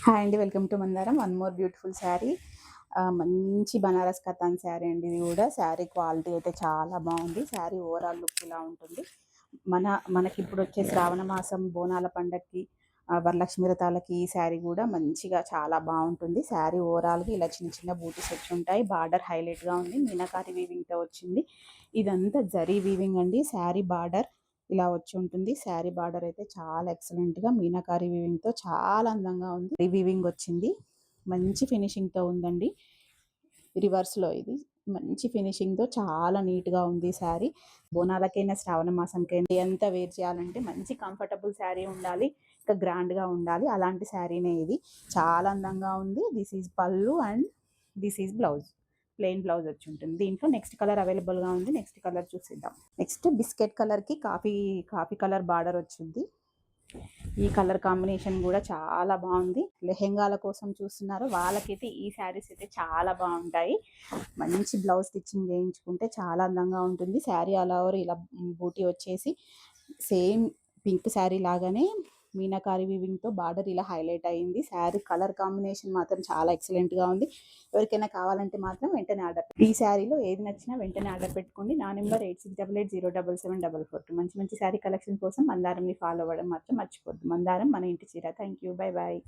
Hi అండి, welcome to మందారం. One more beautiful sari. మంచి బనారస్ కతాన్ శారీ అండి. ఇది కూడా శారీ క్వాలిటీ అయితే చాలా బాగుంది. శారీ ఓవరాల్ లుక్ ఇలా ఉంటుంది. మనకి ఇప్పుడు వచ్చే శ్రావణ మాసం బోనాల పండగకి, వరలక్ష్మి వ్రతాలకి ఈ శారీ కూడా మంచిగా చాలా బాగుంటుంది. శారీ ఓవరాల్గా ఇలా చిన్న చిన్న బూటీస్ వచ్చి ఉంటాయి. బార్డర్ హైలైట్గా ఉంది, మీనాకారి వీవింగ్తో వచ్చింది. ఇదంతా జరీ వీవింగ్ అండి. శారీ బార్డర్ ఇలా వచ్చి ఉంటుంది. శారీ బార్డర్ అయితే చాలా ఎక్సలెంట్గా మీనాకారి వీవింగ్తో చాలా అందంగా ఉంది. వీవింగ్ వచ్చింది, మంచి ఫినిషింగ్తో ఉందండి. రివర్స్లో ఇది మంచి ఫినిషింగ్తో చాలా నీట్గా ఉంది శారీ. బోనాలకైనా శ్రావణ మాసంకైనా ఎంత వేర్ చేయాలంటే మంచి కంఫర్టబుల్ శారీ ఉండాలి, ఇంకా గ్రాండ్గా ఉండాలి. అలాంటి శారీనే ఇది. చాలా అందంగా ఉంది. దిస్ ఈజ్ పళ్ళు and this is blouse. Plain blouse వచ్చి ఉంటుంది. దీంట్లో నెక్స్ట్ కలర్ అవైలబుల్గా ఉంది. నెక్స్ట్ కలర్ చూసిద్దాం. నెక్స్ట్ బిస్కెట్ కలర్కి కాఫీ కలర్ బార్డర్ వచ్చింది. ఈ కలర్ కాంబినేషన్ కూడా చాలా బాగుంది. లెహెంగాల కోసం చూస్తున్నారు వాళ్ళకైతే ఈ శారీస్ అయితే చాలా బాగుంటాయి. మంచి బ్లౌజ్ స్టిచ్చింగ్ చేయించుకుంటే చాలా అందంగా ఉంటుంది. శారీ ఆల్ ఓవర్ ఇలా బూటీ వచ్చేసి సేమ్ పింక్ శారీ లాగానే మీనాకారి వీవింగ్తో బార్డర్ ఇలా హైలైట్ అయ్యింది. శారీ కలర్ కాంబినేషన్ మాత్రం చాలా ఎక్సలెంట్గా ఉంది. ఎవరికైనా కావాలంటే మాత్రం వెంటనే ఆర్డర్. ఈ శారీలో ఏది నచ్చినా వెంటనే ఆర్డర్ పెట్టుకోండి. నా నెంబర్ 8688077744. మంచి మంచి శారీ కలెక్షన్ కోసం మందారంని ఫాలో అవ్వడం మాత్రం మర్చిపోద్దు. మందారం మన ఇంటి చీర. Thank you, bye bye.